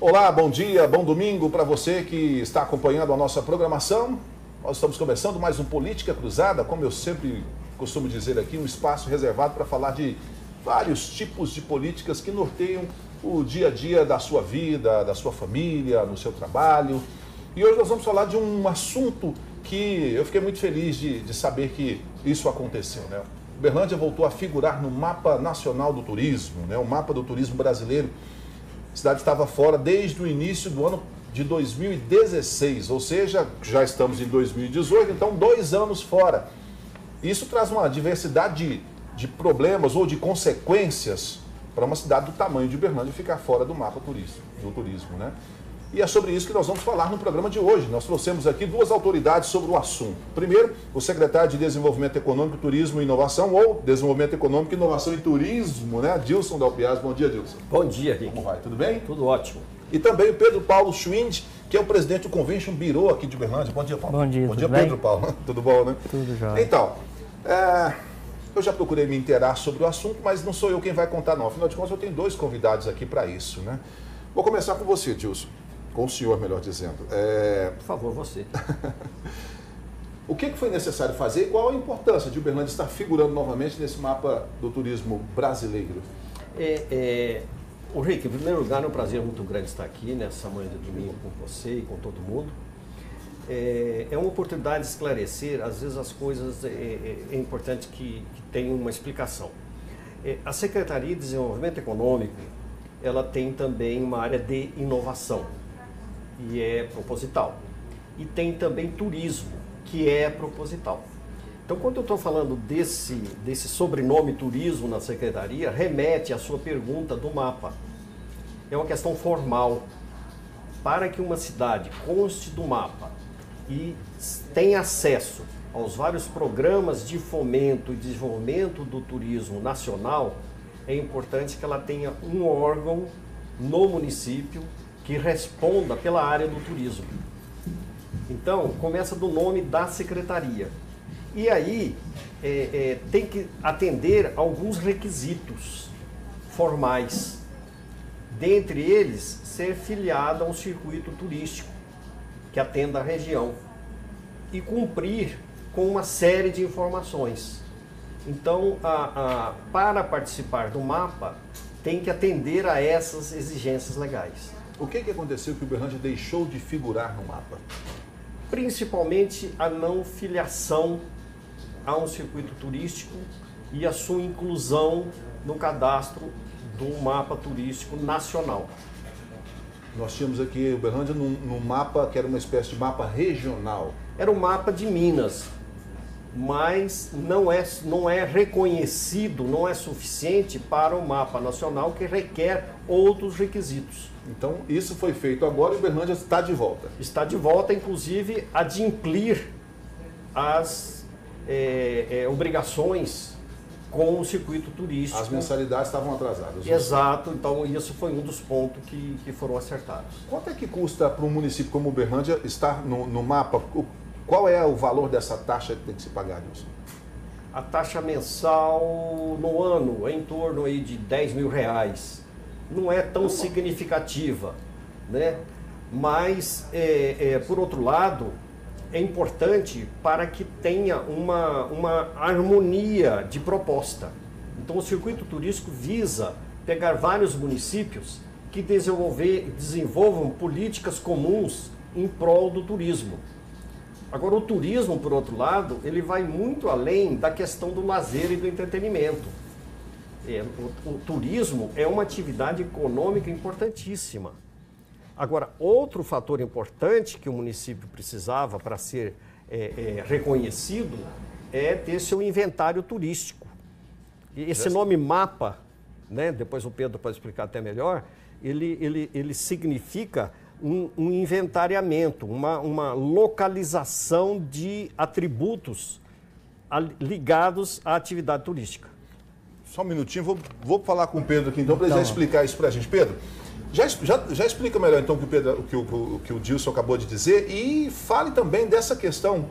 Olá, bom dia, bom domingo para você que está acompanhando a nossa programação. Nós estamos começando mais um Política Cruzada, como eu sempre costumo dizer aqui, um espaço reservado para falar de vários tipos de políticas que norteiam o dia a dia da sua vida, da sua família, no seu trabalho. E hoje nós vamos falar de um assunto que eu fiquei muito feliz de saber que isso aconteceu, né? Uberlândia voltou a figurar no Mapa Nacional do Turismo, né? O Mapa do Turismo Brasileiro. A cidade estava fora desde o início do ano de 2016, ou seja, já estamos em 2018, então 2 anos fora. Isso traz uma diversidade de problemas ou de consequências para uma cidade do tamanho de Uberlândia ficar fora do mapa do turismo, né? E é sobre isso que nós vamos falar no programa de hoje. Nós trouxemos aqui 2 autoridades sobre o assunto. Primeiro, o secretário de Desenvolvimento Econômico, Turismo e Inovação, ou Desenvolvimento Econômico, Inovação e Turismo, né? Dilson Dalpiaz. Bom dia, Dilson. Bom dia, Rick. Como vai? Tudo bem? Tudo ótimo. E também o Pedro Paulo Schwind, que é o presidente do Convention Bureau aqui de Uberlândia. Bom dia, Paulo. Bom dia, Bom dia, tudo bem? Pedro Paulo. Tudo bom, né? Tudo jóia. Então, eu já procurei me inteirar sobre o assunto, mas não sou eu quem vai contar, não. Afinal de contas, eu tenho 2 convidados aqui para isso, né? Vou começar com você, Dilson. Com o senhor, melhor dizendo. Por favor, você. O que foi necessário fazer e qual a importância de Uberlândia estar figurando novamente nesse mapa do turismo brasileiro? O Rick, em primeiro lugar, é um prazer muito grande estar aqui nessa manhã de domingo com você e com todo mundo. É uma oportunidade de esclarecer, às vezes as coisas é importante que tenham uma explicação. A Secretaria de Desenvolvimento Econômico, ela tem também uma área de inovação, e é proposital. E tem também turismo, que é proposital. Então, quando eu estou falando desse sobrenome turismo na Secretaria, remete à sua pergunta do mapa. É uma questão formal. Para que uma cidade conste do mapa e tenha acesso aos vários programas de fomento e desenvolvimento do turismo nacional, é importante que ela tenha um órgão no município que responda pela área do turismo. Então, começa do nome da secretaria. E aí, tem que atender alguns requisitos formais. Dentre eles, ser filiada a um circuito turístico que atenda a região e cumprir com uma série de informações. Então, para participar do mapa, tem que atender a essas exigências legais. O que aconteceu que Uberlândia deixou de figurar no mapa? Principalmente a não filiação a um circuito turístico e a sua inclusão no cadastro do mapa turístico nacional. Nós tínhamos aqui Uberlândia num mapa que era uma espécie de mapa regional. Era um mapa de Minas, mas não é reconhecido, não é suficiente para o mapa nacional, que requer outros requisitos. Então, isso foi feito agora e Uberlândia está de volta. Está de volta, inclusive, a adimplir as obrigações com o circuito turístico. As mensalidades estavam atrasadas. Exato, então isso foi um dos pontos que foram acertados. Quanto é que custa para um município como Uberlândia estar no mapa? Qual é o valor dessa taxa que tem que se pagar, Wilson? A taxa mensal no ano é em torno aí de R$10.000. Não é tão significativa, né? Mas, por outro lado, é importante para que tenha uma harmonia de proposta. Então, o circuito turístico visa pegar vários municípios que desenvolvam políticas comuns em prol do turismo. Agora, o turismo, por outro lado, ele vai muito além da questão do lazer e do entretenimento. O turismo é uma atividade econômica importantíssima. Agora, outro fator importante que o município precisava para ser reconhecido é ter seu inventário turístico. E esse nome mapa, né, depois o Pedro pode explicar até melhor, ele significa um inventariamento, uma localização de atributos ligados à atividade turística. Só um minutinho, vou falar com o Pedro aqui então para ele já explicar isso para a gente. Pedro, já explica melhor então o que o Dilson acabou de dizer e fale também dessa questão,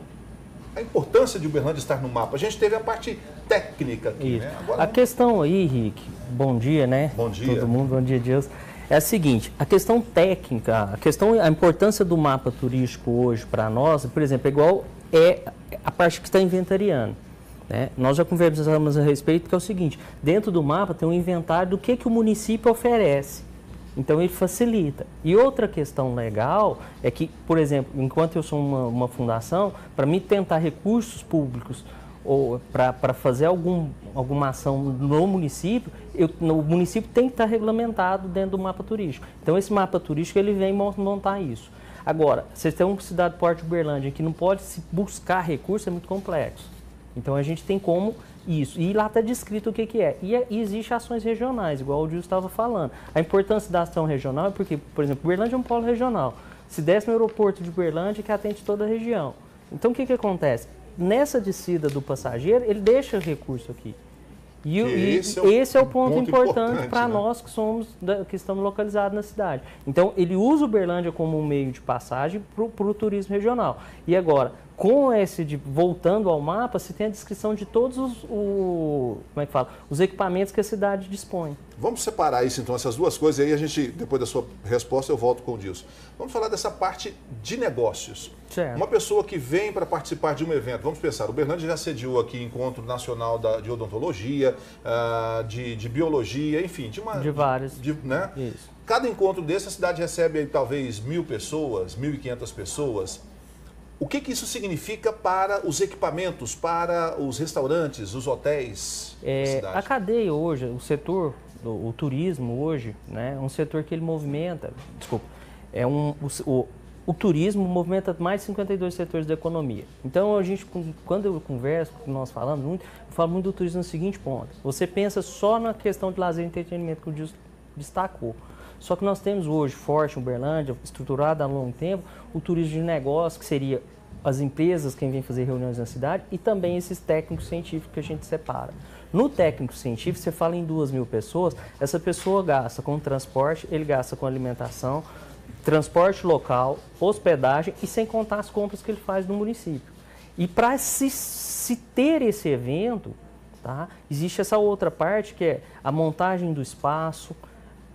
a importância de Uberlândia estar no mapa. A gente teve a parte técnica aqui, né? Agora, a questão aí, Rick, bom dia, né? Bom dia. Todo mundo, bom dia, Deus. é a seguinte, a questão técnica, a importância do mapa turístico hoje para nós, por exemplo, é igual a parte que está inventariando. Né? Nós já conversamos a respeito, que é o seguinte, dentro do mapa tem um inventário do que o município oferece. Então, ele facilita. E outra questão legal é que, por exemplo, enquanto eu sou uma fundação, para mim tentar recursos públicos ou para fazer alguma ação no município, o município tem que estar regulamentado dentro do mapa turístico. Então, esse mapa turístico ele vem montar isso. Agora, vocês têm uma cidade do Porto de Uberlândia que não pode se buscar recursos, é muito complexo. Então, a gente tem como isso. E lá está descrito o que é. E existem ações regionais, igual o Gil estava falando. A importância da ação regional é porque, por exemplo, Uberlândia é um polo regional. Se desce no aeroporto de Uberlândia, que atende toda a região. Então, o que acontece? Nessa descida do passageiro, ele deixa recurso aqui. E esse é o ponto importante para nós que estamos localizados na cidade. Então, ele usa Uberlândia como um meio de passagem para o turismo regional. E agora, com voltando ao mapa, se tem a descrição de todos os equipamentos que a cidade dispõe. Vamos separar isso, então, essas duas coisas, e aí a gente, depois da sua resposta, eu volto com o Dilson. Vamos falar dessa parte de negócios. Certo. Uma pessoa que vem para participar de um evento, vamos pensar, o Uberlândia já sediou aqui Encontro Nacional de Odontologia, de Biologia, enfim, de vários. Né? Isso. Cada encontro desse, a cidade recebe talvez 1.000 pessoas, 1.500 pessoas. O que isso significa para os equipamentos, para os restaurantes, os hotéis da cidade? A cadeia hoje, o setor, o turismo hoje, né, é um setor que ele movimenta, o turismo movimenta mais de 52 setores da economia. Então, quando eu converso, nós falamos muito, eu falo muito do turismo no seguinte ponto. Você pensa só na questão de lazer e entretenimento que o Gilson destacou. Só que nós temos hoje, forte em Uberlândia, estruturado há longo tempo, o turismo de negócio, que seria as empresas quem vem fazer reuniões na cidade, e também esses técnicos científicos que a gente separa. No técnico científico, você fala em 2.000 pessoas, essa pessoa gasta com transporte, ele gasta com alimentação, transporte local, hospedagem e sem contar as compras que ele faz no município. E para se ter esse evento, tá, existe essa outra parte que é a montagem do espaço,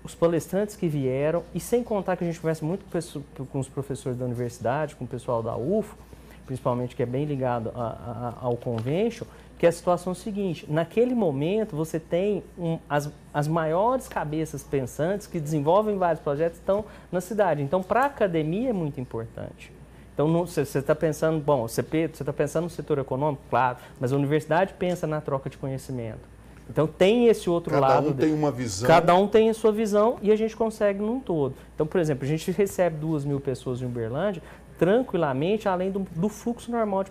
os palestrantes que vieram, e sem contar que a gente conversa muito com os professores da universidade, com o pessoal da UFO, principalmente que é bem ligado ao convention, que é a situação seguinte, naquele momento você tem as maiores cabeças pensantes que desenvolvem vários projetos estão na cidade. Então, para a academia é muito importante. Então, você está pensando, você está pensando no setor econômico, claro, mas a universidade pensa na troca de conhecimento. Então, tem esse outro lado. Cada um tem uma visão. Cada um tem a sua visão e a gente consegue num todo. Então, por exemplo, a gente recebe 2.000 pessoas em Uberlândia tranquilamente, além do fluxo normal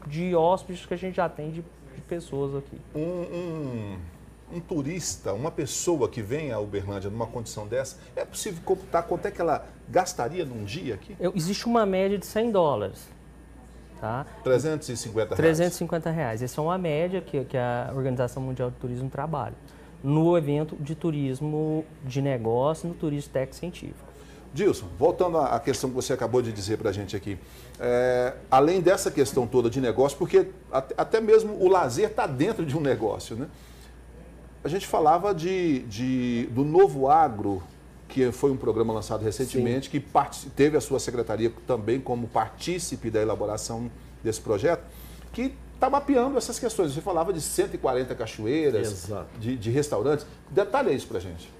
de hóspedes que a gente já tem de pessoas aqui. Um turista, uma pessoa que vem a Uberlândia numa condição dessa, é possível computar quanto é que ela gastaria num dia aqui? Existe uma média de $100. Tá? R$350. R$350. Essa é uma média que a Organização Mundial de Turismo trabalha no evento de turismo de negócio e no turismo técnico-científico. Dilson, voltando à questão que você acabou de dizer para a gente aqui, além dessa questão toda de negócio, porque até mesmo o lazer está dentro de um negócio, né? A gente falava do Novo Agro, que foi um programa lançado recentemente, Sim. que teve a sua secretaria também como partícipe da elaboração desse projeto, que está mapeando essas questões. Você falava de 140 cachoeiras, de restaurantes. Detalhe isso para a gente.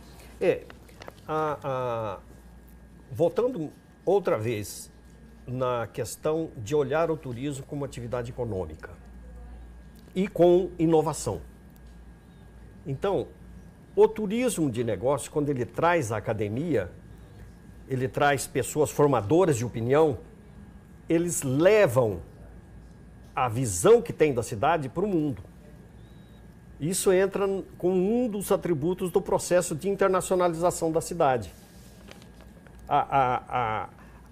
Voltando outra vez na questão de olhar o turismo como atividade econômica e com inovação. Então, o turismo de negócio, quando ele traz a academia, ele traz pessoas formadoras de opinião, eles levam a visão que tem da cidade para o mundo. Isso entra com um dos atributos do processo de internacionalização da cidade.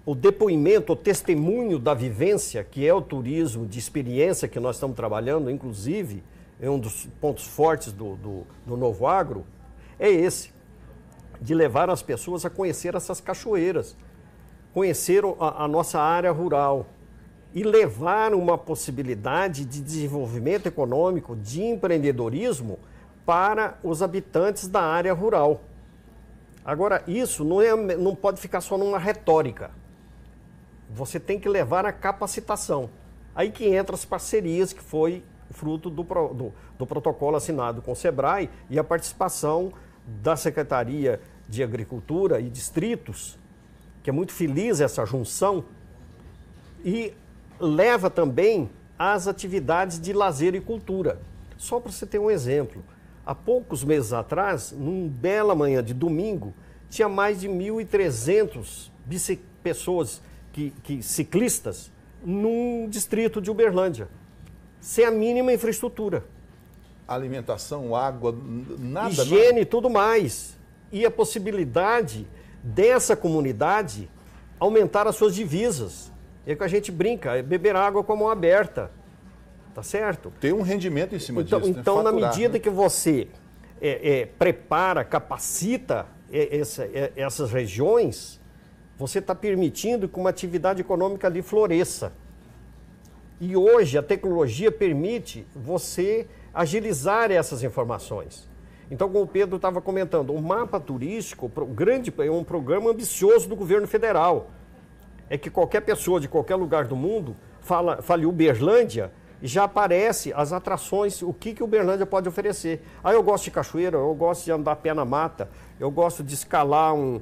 O depoimento, o testemunho da vivência, que é o turismo de experiência que nós estamos trabalhando, inclusive, é um dos pontos fortes do Novo Agro, é esse, de levar as pessoas a conhecer essas cachoeiras, conhecer a nossa área rural e levar uma possibilidade de desenvolvimento econômico, de empreendedorismo para os habitantes da área rural. Agora, isso não pode ficar só numa retórica. Você tem que levar a capacitação. Aí que entra as parcerias, que foi fruto do protocolo assinado com o SEBRAE e a participação da Secretaria de Agricultura e Distritos, que é muito feliz essa junção, e leva também às atividades de lazer e cultura. Só para você ter um exemplo, há poucos meses atrás, numa bela manhã de domingo, tinha mais de 1.300 pessoas, ciclistas, num distrito de Uberlândia, sem a mínima infraestrutura. Alimentação, água, nada. Higiene e tudo mais. E a possibilidade dessa comunidade aumentar as suas divisas. É que a gente brinca, é beber água com a mão aberta. Tá certo? Tem um rendimento em cima disso. Então, na medida que você prepara, capacita essas regiões, você está permitindo que uma atividade econômica ali floresça. E hoje a tecnologia permite você agilizar essas informações. Então, como o Pedro estava comentando, o mapa turístico é um programa ambicioso do governo federal. É que qualquer pessoa de qualquer lugar do mundo fale Uberlândia e já aparece as atrações, o que Uberlândia pode oferecer. Ah, eu gosto de cachoeira, eu gosto de andar a pé na mata, eu gosto de escalar um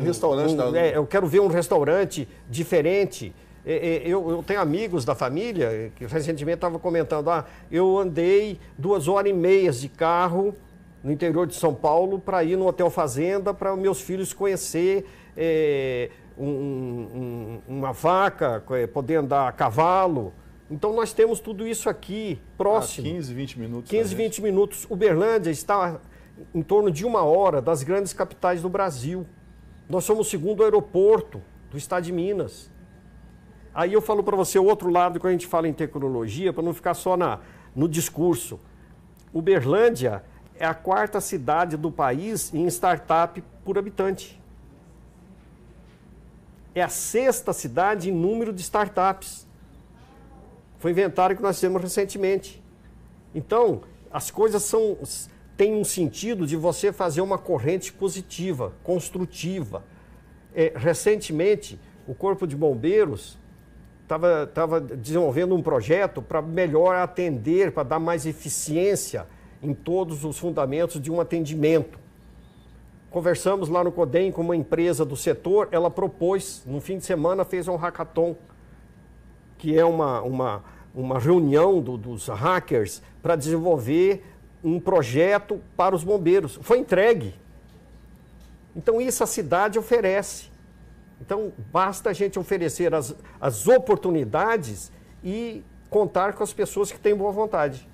restaurante. Eu quero ver um restaurante diferente. Eu tenho amigos da família que recentemente estavam comentando, eu andei 2h30 de carro no interior de São Paulo para ir no Hotel Fazenda para meus filhos conhecer uma vaca, poder andar a cavalo. Então nós temos tudo isso aqui próximo. 15, 20 minutos. 15, 20 minutos. Uberlândia está em torno de 1 hora das grandes capitais do Brasil. Nós somos o segundo aeroporto do estado de Minas. Aí eu falo para você o outro lado, quando a gente fala em tecnologia, para não ficar só no discurso. Uberlândia é a 4ª cidade do país em startup por habitante. É a 6ª cidade em número de startups. Foi inventário que nós temos recentemente. Então, as coisas têm um sentido de você fazer uma corrente positiva, construtiva. Recentemente, o Corpo de Bombeiros estava desenvolvendo um projeto para melhor atender, para dar mais eficiência em todos os fundamentos de um atendimento. Conversamos lá no CODEM com uma empresa do setor, ela propôs, no fim de semana, fez um hackathon, que é uma reunião dos hackers para desenvolver um projeto para os bombeiros. Foi entregue. Então, isso a cidade oferece. Então, basta a gente oferecer as oportunidades e contar com as pessoas que têm boa vontade.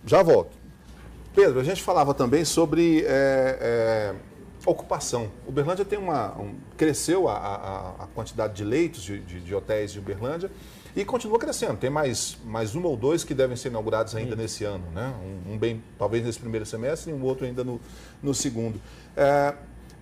Já volto. Pedro, a gente falava também sobre ocupação. Uberlândia tem cresceu a quantidade de leitos de hotéis de Uberlândia e continua crescendo. Tem mais 1 ou 2 que devem ser inaugurados ainda nesse ano, né? Talvez nesse primeiro semestre e um outro ainda no segundo.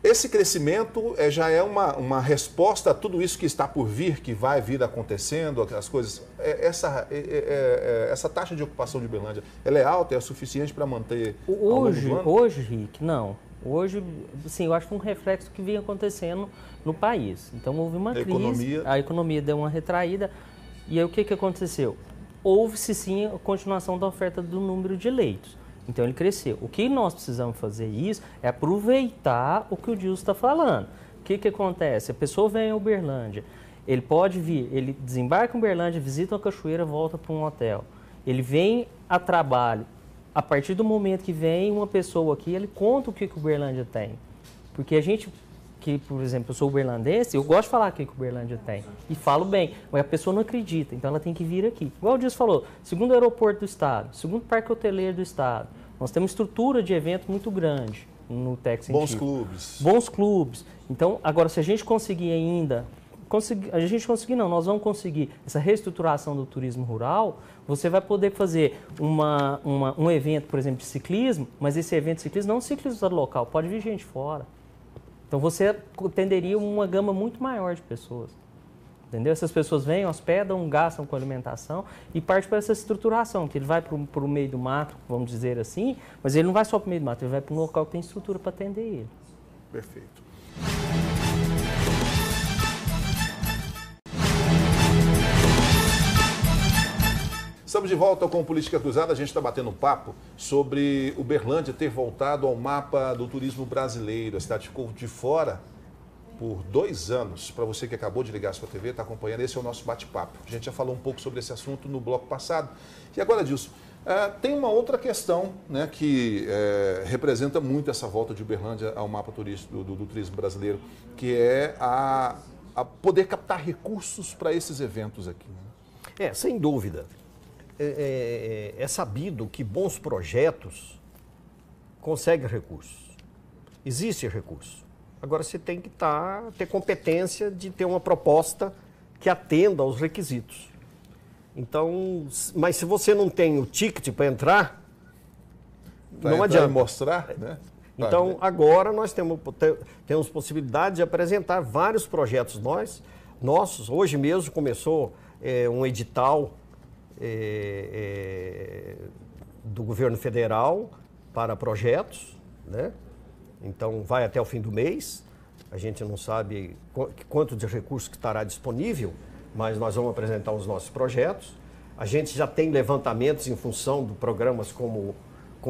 Esse crescimento já é uma resposta a tudo isso que está por vir, que vai vir acontecendo, as coisas. Essa taxa de ocupação de Uberlândia, ela é alta, é suficiente para manter Hoje, Rick, não. Hoje, sim, eu acho que foi um reflexo que vinha acontecendo no país. Então, houve uma crise, a economia deu uma retraída. E aí, o que aconteceu? Houve-se, sim, a continuação da oferta do número de leitos. Então, ele cresceu. O que nós precisamos fazer isso é aproveitar o que o Dilson está falando. O que acontece? A pessoa vem a Uberlândia, ele pode vir, ele desembarca em Uberlândia, visita uma cachoeira, volta para um hotel. Ele vem a trabalho. A partir do momento que vem uma pessoa aqui, ele conta o que Uberlândia tem. Porque a gente, por exemplo, eu sou uberlandense, eu gosto de falar o que Uberlândia tem. E falo bem, mas a pessoa não acredita, então ela tem que vir aqui. Igual o Dilson falou, segundo aeroporto do estado, segundo parque hoteleiro do estado, nós temos estrutura de evento muito grande no Tec Científico. Bons clubes. Bons clubes. Então, agora, se a gente conseguir ainda... nós vamos conseguir essa reestruturação do turismo rural, você vai poder fazer um evento, por exemplo, de ciclismo, mas esse evento de ciclismo não é um ciclista local, pode vir gente fora. Então, você atenderia uma gama muito maior de pessoas. Entendeu? Essas pessoas vêm, hospedam, gastam com alimentação e parte para essa estruturação, que ele vai para o meio do mato, vamos dizer assim, mas ele não vai só para o meio do mato, ele vai para um local que tem estrutura para atender ele. Perfeito. Estamos de volta com Política Cruzada. A gente está batendo um papo sobre Uberlândia ter voltado ao mapa do turismo brasileiro. A cidade ficou de fora por 2 anos. Para você que acabou de ligar a sua TV, está acompanhando, esse é o nosso bate-papo. A gente já falou um pouco sobre esse assunto no bloco passado. E agora, Dilson, tem uma outra questão, né, que representa muito essa volta de Uberlândia ao mapa turístico do turismo brasileiro, que é a poder captar recursos para esses eventos aqui. Né? Sem dúvida. É sabido que bons projetos conseguem recursos. Existe recurso. Agora você tem que ter competência de ter uma proposta que atenda aos requisitos. Então, mas se você não tem o ticket para entrar, não adianta mostrar, né? Então, agora nós temos possibilidade de apresentar vários projetos nossos. Hoje mesmo começou um edital do governo federal para projetos, né? Então vai até o fim do mês, a gente não sabe quanto de recurso que estará disponível, mas nós vamos apresentar os nossos projetos. A gente já tem levantamentos em função de programas como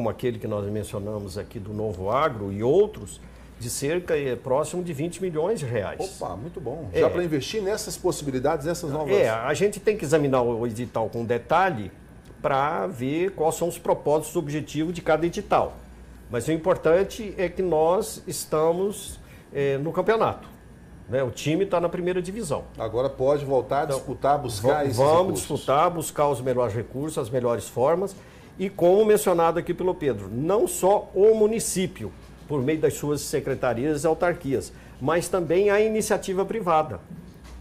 aquele que nós mencionamos aqui do Novo Agro e outros, de cerca próximo de 20 milhões de reais. Opa, muito bom. Já para investir nessas possibilidades, nessas novas... A gente tem que examinar o edital com detalhe para ver quais são os propósitos objetivos de cada edital. Mas o importante é que nós estamos no campeonato. Né? O time está na primeira divisão. Agora pode voltar a disputar, buscar esses recursos. Vamos disputar, buscar os melhores recursos, as melhores formas. E como mencionado aqui pelo Pedro, não só o município, por meio das suas secretarias e autarquias, mas também a iniciativa privada,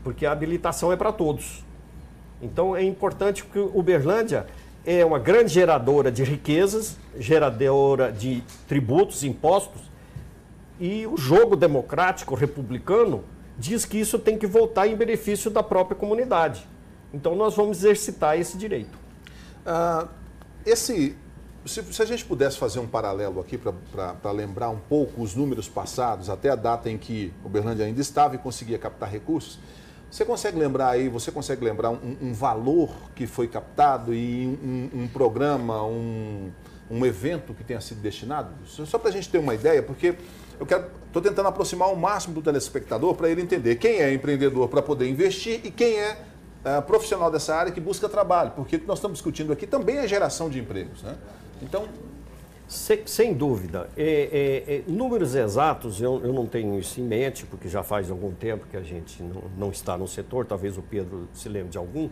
porque a habilitação é para todos. Então é importante que Uberlândia é uma grande geradora de riquezas, geradora de tributos, impostos, e o jogo democrático republicano diz que isso tem que voltar em benefício da própria comunidade. Então nós vamos exercitar esse direito. Se a gente pudesse fazer um paralelo aqui para lembrar um pouco os números passados, até a data em que Uberlândia ainda estava e conseguia captar recursos, você consegue lembrar um valor que foi captado e um programa, um evento que tenha sido destinado? Só para a gente ter uma ideia, porque estou tentando aproximar o máximo do telespectador para ele entender quem é empreendedor para poder investir e quem é profissional dessa área que busca trabalho, porque o que nós estamos discutindo aqui também é geração de empregos, né? Então... Sem dúvida. Números exatos eu não tenho isso em mente, porque já faz algum tempo que a gente não está no setor, talvez o Pedro se lembre de algum,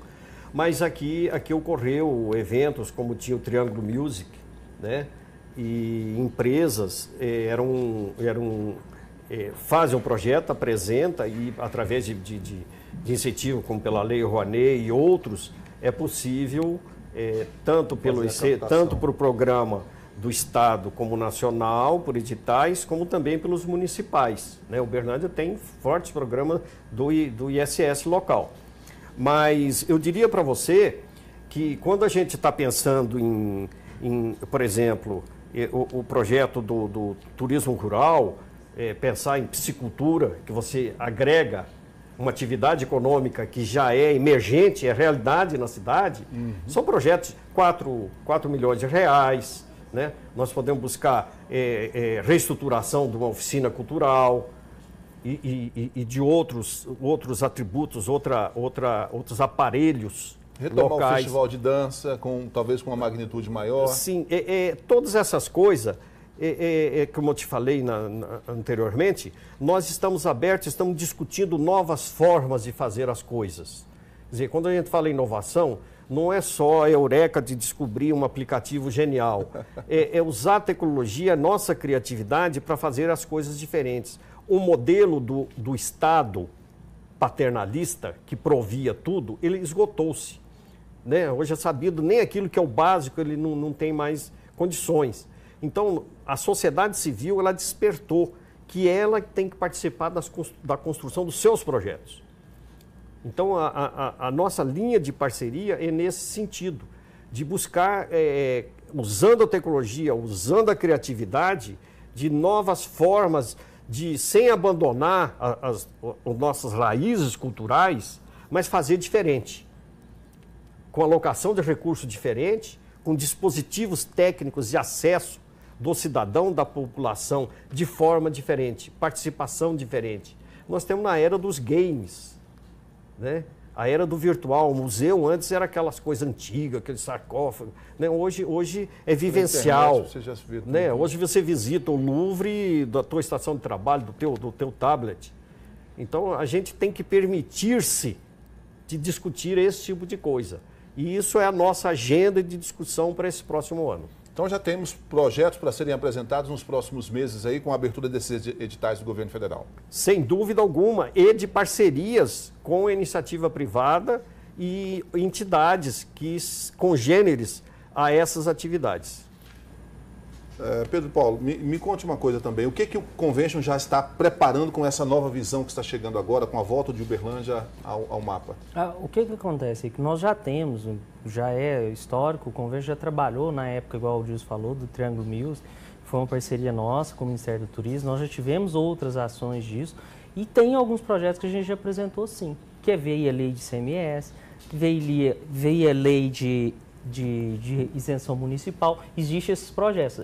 mas aqui ocorreu eventos como tinha o Triângulo Music, né? E empresas fazem um projeto, apresenta e através de incentivo, como pela Lei Rouanet e outros, é possível, tanto para o programa do Estado como nacional, por editais, como também pelos municipais. Né? Uberlândia tem fortes programas do ISS local. Mas eu diria para você que quando a gente está pensando por exemplo, o projeto do turismo rural, pensar em piscicultura, que você agrega uma atividade econômica que já é emergente, é realidade na cidade, são projetos de 4 milhões de reais. Né? Nós podemos buscar reestruturação de uma oficina cultural e de outros atributos, outros aparelhos retomar locais. O festival de dança, talvez com uma magnitude maior. Sim, todas essas coisas, como eu te falei anteriormente, nós estamos abertos, estamos discutindo novas formas de fazer as coisas. Quer dizer, quando a gente fala em inovação, não é só a eureka de descobrir um aplicativo genial. É usar a tecnologia, a nossa criatividade para fazer as coisas diferentes. O modelo do Estado paternalista, que provia tudo, ele esgotou-se. Né? Hoje é sabido, nem aquilo que é o básico, ele não tem mais condições. Então, a sociedade civil, ela despertou que ela tem que participar da construção dos seus projetos. Então, a nossa linha de parceria é nesse sentido, de buscar, usando a tecnologia, usando a criatividade, de novas formas, sem abandonar as nossas raízes culturais, mas fazer diferente, com alocação de recursos diferente, com dispositivos técnicos de acesso do cidadão, da população, de forma diferente, participação diferente. Nós temos na era dos games, né? A era do virtual. O museu antes era aquelas coisas antigas, aquele sarcófago, né? Hoje é vivencial. Internet, você já viu, né? Hoje você visita o Louvre da tua estação de trabalho, do teu tablet. Então a gente tem que permitir-se de discutir esse tipo de coisa. E isso é a nossa agenda de discussão para esse próximo ano. Então já temos projetos para serem apresentados nos próximos meses aí com a abertura desses editais do governo federal. Sem dúvida alguma, e de parcerias com a iniciativa privada e entidades congêneres a essas atividades. Pedro Paulo, me conte uma coisa também. O que o Convention já está preparando com essa nova visão que está chegando agora, com a volta de Uberlândia ao mapa? O que acontece é que nós já temos, já é histórico, o Convention já trabalhou na época, igual o Gilson falou, do Triângulo Mills, foi uma parceria nossa com o Ministério do Turismo, nós já tivemos outras ações disso e tem alguns projetos que a gente já apresentou sim, que veio a lei de ICMS, veio a lei de isenção municipal, existem esses projetos,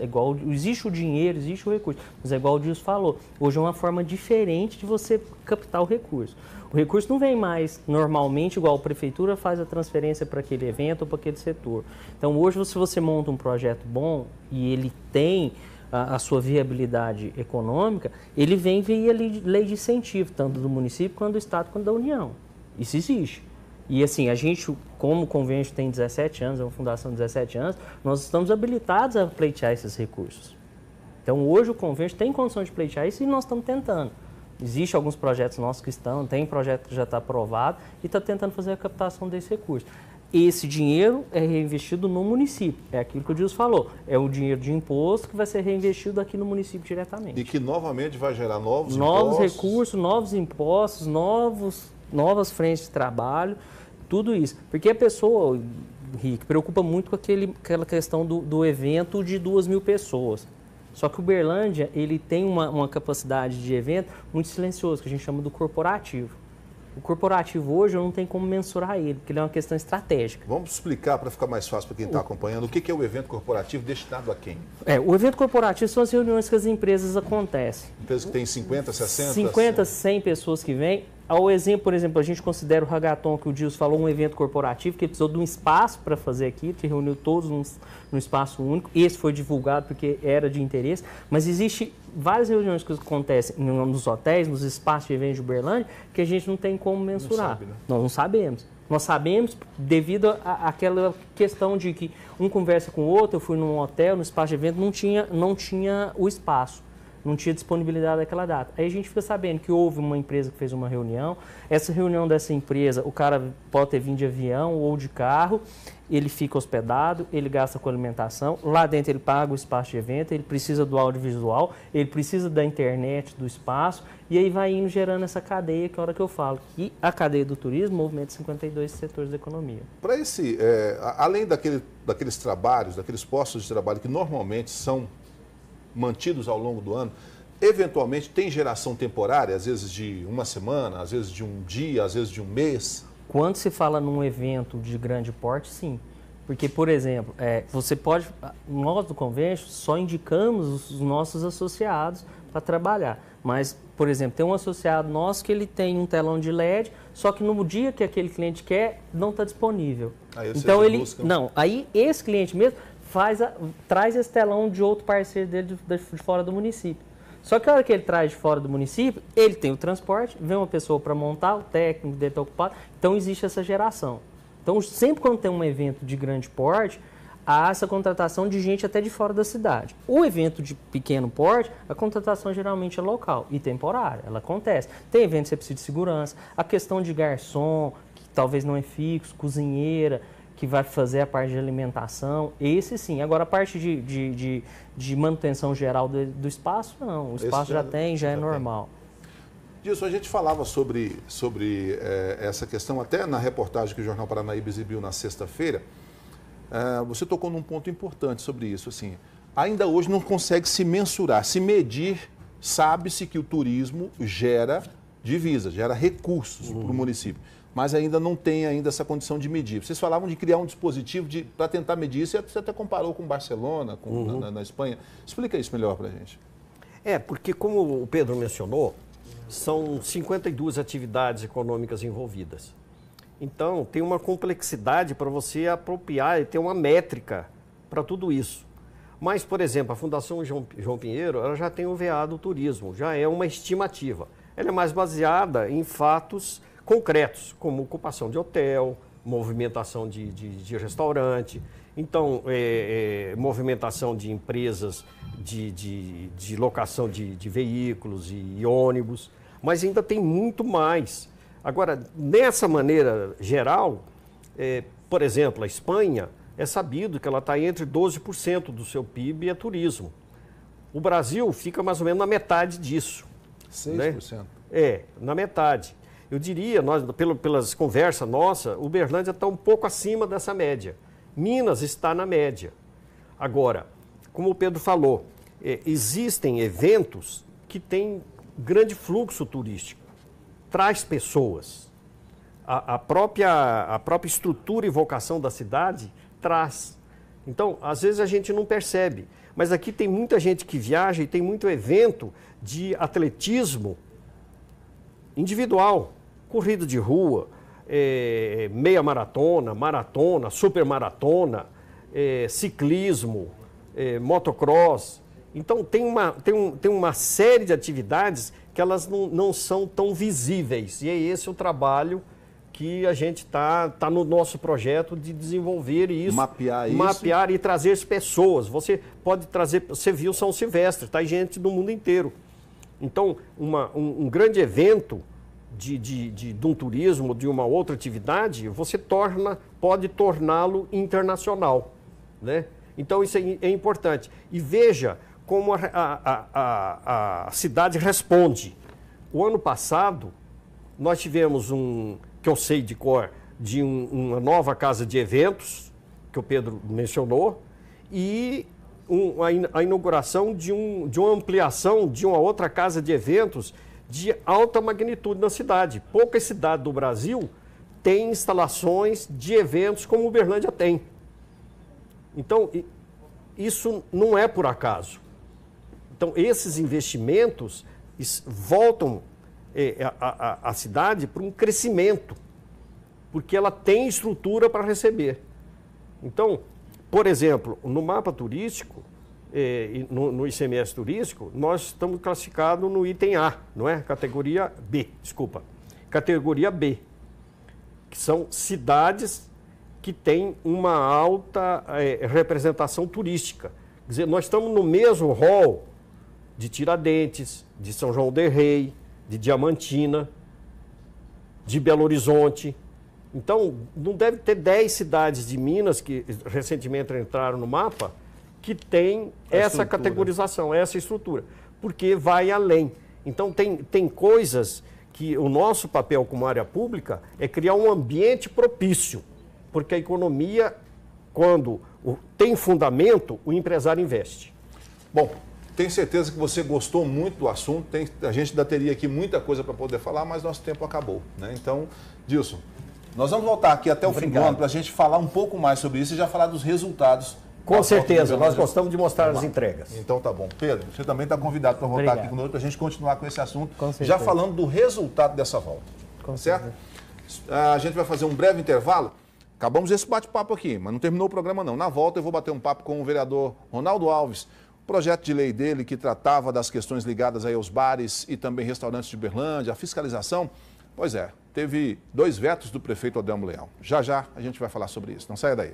existe o dinheiro, existe o recurso, mas é igual o Gilson falou, hoje é uma forma diferente de você captar o recurso. O recurso não vem mais normalmente igual a prefeitura faz a transferência para aquele evento ou para aquele setor. Então hoje se você monta um projeto bom e ele tem a sua viabilidade econômica, ele vem via lei de incentivo, tanto do município quanto do estado quanto da União. Isso existe. E assim, a gente, como o Convention tem 17 anos, é uma fundação de 17 anos, nós estamos habilitados a pleitear esses recursos. Então hoje o Convention tem condição de pleitear isso e nós estamos tentando. Existem alguns projetos nossos que tem projeto que já está aprovado e está tentando fazer a captação desse recurso. Esse dinheiro é reinvestido no município, é aquilo que o Gilson falou, é o dinheiro de imposto que vai ser reinvestido aqui no município diretamente. E que novamente vai gerar novos recursos, novos impostos, novas frentes de trabalho, tudo isso. Porque a pessoa, Rick, preocupa muito com aquela questão do evento de 2.000 pessoas. Só que o Uberlândia, ele tem uma capacidade de evento muito silencioso, que a gente chama do corporativo. O corporativo hoje eu não tenho como mensurar ele, porque ele é uma questão estratégica. Vamos explicar para ficar mais fácil para quem está acompanhando, o que é o evento corporativo destinado a quem? O evento corporativo são as reuniões que as empresas acontecem. Empresas que tem 50, 60? 50, 100 pessoas que vêm. Ao exemplo, por exemplo, a gente considera o Hackathon, que o Gilson falou, um evento corporativo, que precisou de um espaço para fazer aqui, que reuniu todos num espaço único. Esse foi divulgado porque era de interesse, mas existe várias reuniões que acontecem nos hotéis, nos espaços de evento de Uberlândia, que a gente não tem como mensurar. Não sabe, né? Nós não sabemos. Nós sabemos devido àquela questão de que um conversa com o outro, eu fui num hotel, no espaço de evento, não tinha o espaço. Não tinha disponibilidade daquela data. Aí a gente fica sabendo que houve uma empresa que fez uma reunião, essa reunião dessa empresa, o cara pode ter vindo de avião ou de carro, ele fica hospedado, ele gasta com alimentação, lá dentro ele paga o espaço de evento, ele precisa do audiovisual, ele precisa da internet, do espaço, e aí vai indo gerando essa cadeia, que é a hora que eu falo. E a cadeia do turismo movimenta 52 setores da economia. Para além daqueles trabalhos, daqueles postos de trabalho que normalmente são mantidos ao longo do ano, eventualmente tem geração temporária, às vezes de uma semana, às vezes de um dia, às vezes de um mês? Quando se fala num evento de grande porte, sim. Porque, por exemplo, nós do Convention só indicamos os nossos associados para trabalhar. Mas, por exemplo, tem um associado nosso que ele tem um telão de LED, só que no dia que aquele cliente quer, não está disponível. Então aí esse cliente mesmo traz esse telão de outro parceiro dele de fora do município. Só que a hora que ele traz de fora do município, ele tem o transporte, vem uma pessoa para montar, o técnico dele está ocupado, então existe essa geração. Então sempre quando tem um evento de grande porte, há essa contratação de gente até de fora da cidade. O evento de pequeno porte, a contratação geralmente é local e temporária, ela acontece. Tem evento que você precisa de segurança, a questão de garçom, que talvez não é fixo, cozinheira, que vai fazer a parte de alimentação, esse sim. Agora, a parte de manutenção geral do espaço, não. O espaço já é normal. Dilson, a gente falava sobre essa questão até na reportagem que o Jornal Paranaíba exibiu na sexta-feira. Você tocou num ponto importante sobre isso. Assim, ainda hoje não consegue se mensurar, se medir. Sabe-se que o turismo gera divisa, gera recursos para o município, mas ainda não tem essa condição de medir. Vocês falavam de criar um dispositivo para tentar medir isso, você até comparou com Barcelona, na Espanha. Explica isso melhor para a gente. Porque como o Pedro mencionou, são 52 atividades econômicas envolvidas. Então, tem uma complexidade para você apropriar e ter uma métrica para tudo isso. Mas, por exemplo, a Fundação João Pinheiro, ela já tem o VA do turismo, já é uma estimativa. Ela é mais baseada em fatos concretos, como ocupação de hotel, movimentação de restaurante, então, movimentação de empresas de locação de veículos e ônibus, mas ainda tem muito mais. Agora, nessa maneira geral, por exemplo, a Espanha, é sabido que ela está entre 12% do seu PIB é turismo. O Brasil fica mais ou menos na metade disso. 6%? Né? Na metade. Eu diria, pelas conversas nossas, Uberlândia está um pouco acima dessa média. Minas está na média. Agora, como o Pedro falou, existem eventos que têm grande fluxo turístico, traz pessoas. A própria estrutura e vocação da cidade traz. Então, às vezes a gente não percebe, mas aqui tem muita gente que viaja e tem muito evento de atletismo individual, corrida de rua, meia maratona, maratona, supermaratona, ciclismo, motocross. Então, tem uma série de atividades que elas não são tão visíveis, e é esse o trabalho que a gente está no nosso projeto de desenvolver isso. Mapear e trazer as pessoas. Você pode trazer, você viu São Silvestre, está gente do mundo inteiro. Então, um grande evento de um turismo, de uma outra atividade, você pode torná-lo internacional, né? Então, isso é importante. E veja como a cidade responde. O ano passado, nós tivemos que eu sei de cor, de uma nova casa de eventos, que o Pedro mencionou, e a inauguração de uma ampliação de uma outra casa de eventos de alta magnitude na cidade. Poucas cidades do Brasil têm instalações de eventos como Uberlândia tem. Então, isso não é por acaso. Então, esses investimentos voltam a cidade para um crescimento, porque ela tem estrutura para receber. Então, por exemplo, no mapa turístico, no ICMS turístico, nós estamos classificados no item A, não é? Categoria B, que são cidades que têm uma alta representação turística. Quer dizer, nós estamos no mesmo rol de Tiradentes, de São João del Rei, de Diamantina, de Belo Horizonte. Então, não deve ter 10 cidades de Minas que recentemente entraram no mapa que tem essa categorização, essa estrutura, porque vai além. Então, tem coisas que o nosso papel como área pública é criar um ambiente propício, porque a economia, quando tem fundamento, o empresário investe. Bom, tenho certeza que você gostou muito do assunto. A gente ainda teria aqui muita coisa para poder falar, mas nosso tempo acabou, né? Então, Dilson, nós vamos voltar aqui até o fim do ano para a gente falar um pouco mais sobre isso e já falar dos resultados. Com certeza, nós gostamos de mostrar as entregas. Então tá bom. Pedro, você também está convidado para voltar aqui conosco para a gente continuar com esse assunto, já falando do resultado dessa volta. Certo? A gente vai fazer um breve intervalo. Acabamos esse bate-papo aqui, mas não terminou o programa não. Na volta eu vou bater um papo com o vereador Ronaldo Alves, projeto de lei dele que tratava das questões ligadas aí aos bares e também restaurantes de Uberlândia, a fiscalização. Pois é, teve 2 vetos do prefeito Adelmo Leão. Já já a gente vai falar sobre isso. Não saia daí.